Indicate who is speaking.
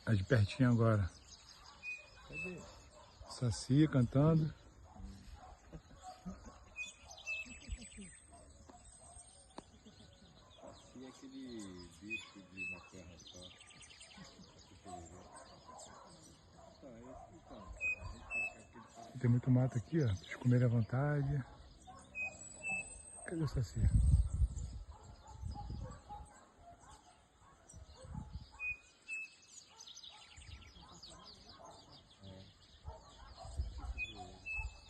Speaker 1: É de pertinho agora.
Speaker 2: Cadê?
Speaker 1: Saci cantando.
Speaker 2: E aquele bicho de uma terra só. Então, a gente colocar aquele...
Speaker 1: Tem muito mato aqui, ó. Pra eles comerem à vontade. Cadê o Saci?